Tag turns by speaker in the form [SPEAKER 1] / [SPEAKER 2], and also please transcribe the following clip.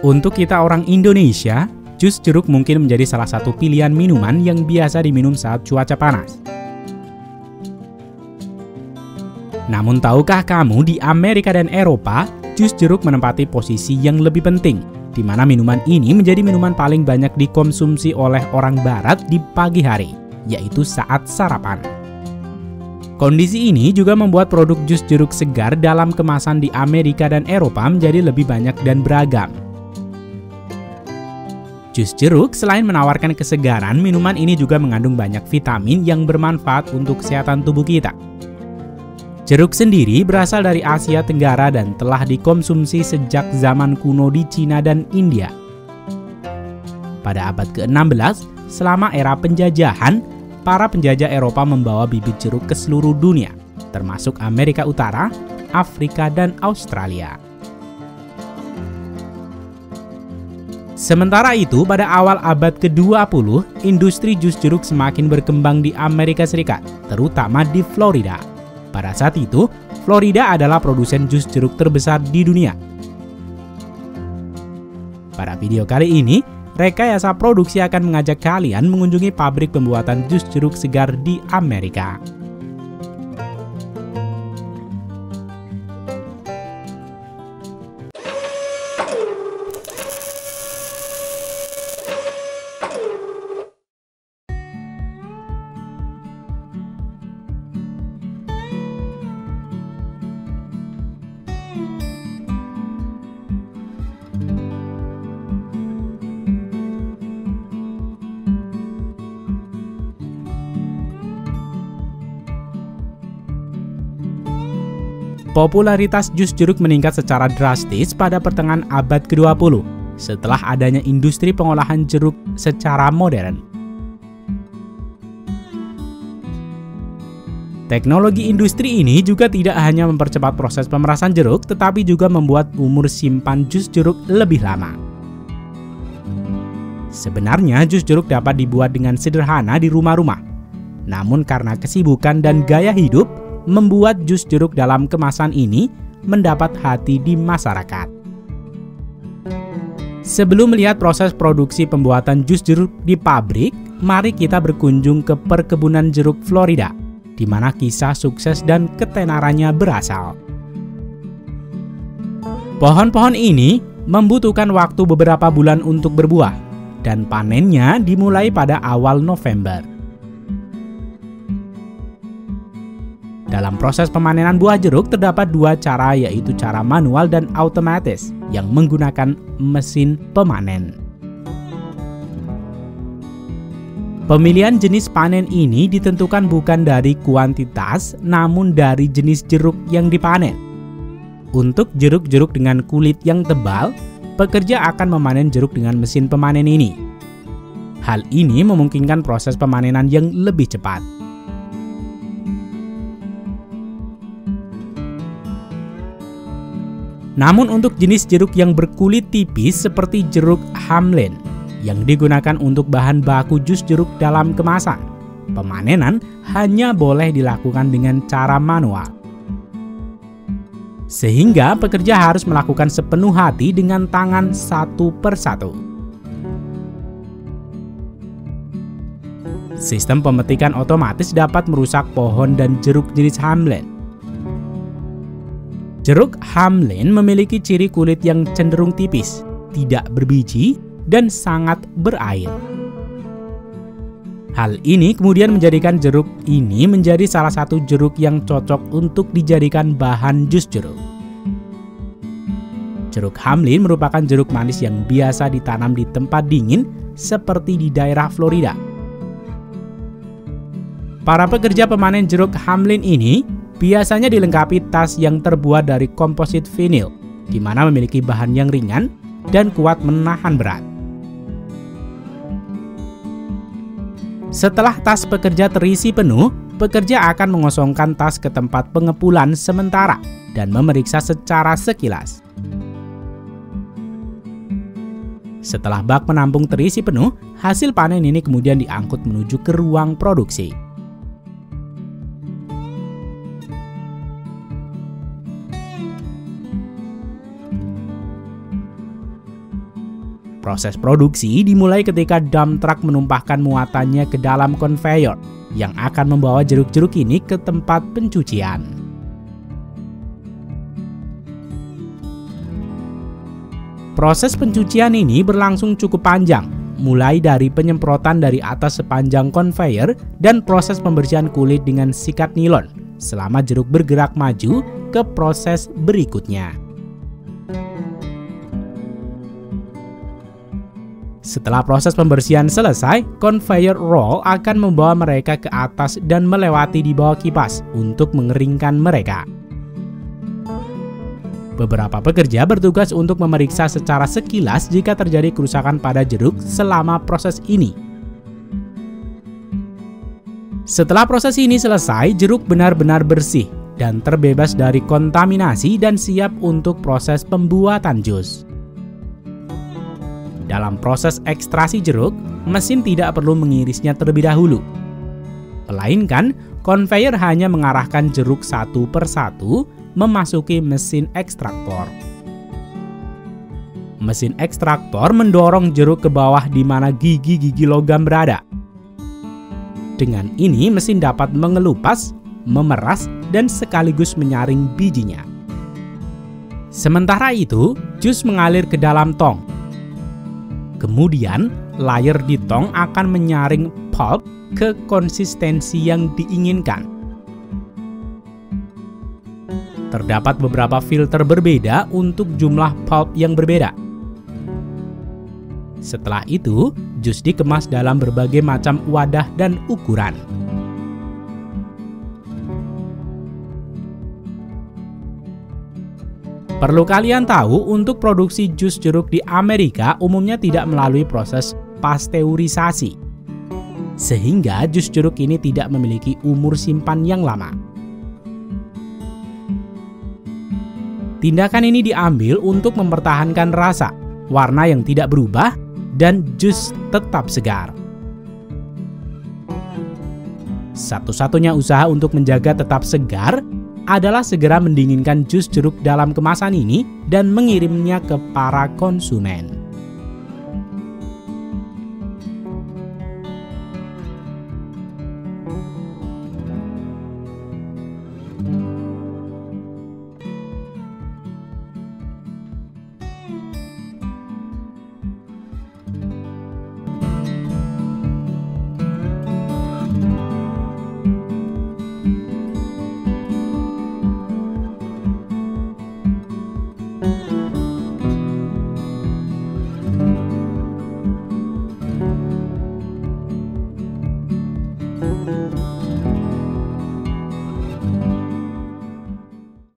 [SPEAKER 1] Untuk kita orang Indonesia, jus jeruk mungkin menjadi salah satu pilihan minuman yang biasa diminum saat cuaca panas. Namun tahukah kamu di Amerika dan Eropa, jus jeruk menempati posisi yang lebih penting, di mana minuman ini menjadi minuman paling banyak dikonsumsi oleh orang barat di pagi hari, yaitu saat sarapan. Kondisi ini juga membuat produk jus jeruk segar dalam kemasan di Amerika dan Eropa menjadi lebih banyak dan beragam. Jus jeruk selain menawarkan kesegaran, minuman ini juga mengandung banyak vitamin yang bermanfaat untuk kesehatan tubuh kita. Jeruk sendiri berasal dari Asia Tenggara dan telah dikonsumsi sejak zaman kuno di Cina dan India. Pada abad ke-16, selama era penjajahan, para penjajah Eropa membawa bibit jeruk ke seluruh dunia, termasuk Amerika Utara, Afrika, dan Australia. Sementara itu, pada awal abad ke-20, industri jus jeruk semakin berkembang di Amerika Serikat, terutama di Florida. Pada saat itu, Florida adalah produsen jus jeruk terbesar di dunia. Pada video kali ini, Rekayasa Produksi akan mengajak kalian mengunjungi pabrik pembuatan jus jeruk segar di Amerika. Popularitas jus jeruk meningkat secara drastis pada pertengahan abad ke-20 setelah adanya industri pengolahan jeruk secara modern. Teknologi industri ini juga tidak hanya mempercepat proses pemerasan jeruk, tetapi juga membuat umur simpan jus jeruk lebih lama. Sebenarnya jus jeruk dapat dibuat dengan sederhana di rumah-rumah. Namun karena kesibukan dan gaya hidup, membuat jus jeruk dalam kemasan ini mendapat hati di masyarakat. Sebelum melihat proses produksi pembuatan jus jeruk di pabrik, mari kita berkunjung ke perkebunan jeruk Florida, di mana kisah sukses dan ketenarannya berasal. Pohon-pohon ini membutuhkan waktu beberapa bulan untuk berbuah, dan panennya dimulai pada awal November. Dalam proses pemanenan buah jeruk terdapat dua cara, yaitu cara manual dan otomatis yang menggunakan mesin pemanen. Pemilihan jenis panen ini ditentukan bukan dari kuantitas, namun dari jenis jeruk yang dipanen. Untuk jeruk-jeruk dengan kulit yang tebal, pekerja akan memanen jeruk dengan mesin pemanen ini. Hal ini memungkinkan proses pemanenan yang lebih cepat. Namun untuk jenis jeruk yang berkulit tipis seperti jeruk Hamlin yang digunakan untuk bahan baku jus jeruk dalam kemasan, pemanenan hanya boleh dilakukan dengan cara manual. Sehingga pekerja harus melakukan sepenuh hati dengan tangan satu persatu. Sistem pemetikan otomatis dapat merusak pohon dan jeruk jenis Hamlin. Jeruk Hamlin memiliki ciri kulit yang cenderung tipis, tidak berbiji, dan sangat berair. Hal ini kemudian menjadikan jeruk ini menjadi salah satu jeruk yang cocok untuk dijadikan bahan jus jeruk. Jeruk Hamlin merupakan jeruk manis yang biasa ditanam di tempat dingin seperti di daerah Florida. Para pekerja pemanen jeruk Hamlin ini biasanya dilengkapi tas yang terbuat dari komposit vinil, di mana memiliki bahan yang ringan dan kuat menahan berat. Setelah tas pekerja terisi penuh, pekerja akan mengosongkan tas ke tempat pengepulan sementara dan memeriksa secara sekilas. Setelah bak penampung terisi penuh, hasil panen ini kemudian diangkut menuju ke ruang produksi. Proses produksi dimulai ketika dump truck menumpahkan muatannya ke dalam konveyor yang akan membawa jeruk-jeruk ini ke tempat pencucian. Proses pencucian ini berlangsung cukup panjang, mulai dari penyemprotan dari atas sepanjang konveyor dan proses pembersihan kulit dengan sikat nilon selama jeruk bergerak maju ke proses berikutnya. Setelah proses pembersihan selesai, conveyor roll akan membawa mereka ke atas dan melewati di bawah kipas untuk mengeringkan mereka. Beberapa pekerja bertugas untuk memeriksa secara sekilas jika terjadi kerusakan pada jeruk selama proses ini. Setelah proses ini selesai, jeruk benar-benar bersih dan terbebas dari kontaminasi dan siap untuk proses pembuatan jus. Dalam proses ekstraksi jeruk, mesin tidak perlu mengirisnya terlebih dahulu. Melainkan, konveyor hanya mengarahkan jeruk satu persatu memasuki mesin ekstraktor. Mesin ekstraktor mendorong jeruk ke bawah di mana gigi-gigi logam berada. Dengan ini, mesin dapat mengelupas, memeras, dan sekaligus menyaring bijinya. Sementara itu, jus mengalir ke dalam tong. Kemudian, layer di tong akan menyaring pulp ke konsistensi yang diinginkan. Terdapat beberapa filter berbeda untuk jumlah pulp yang berbeda. Setelah itu, jus dikemas dalam berbagai macam wadah dan ukuran. Perlu kalian tahu, untuk produksi jus jeruk di Amerika umumnya tidak melalui proses pasteurisasi, sehingga jus jeruk ini tidak memiliki umur simpan yang lama. Tindakan ini diambil untuk mempertahankan rasa, warna yang tidak berubah, dan jus tetap segar. Satu-satunya usaha untuk menjaga tetap segar adalah segera mendinginkan jus jeruk dalam kemasan ini dan mengirimnya ke para konsumen.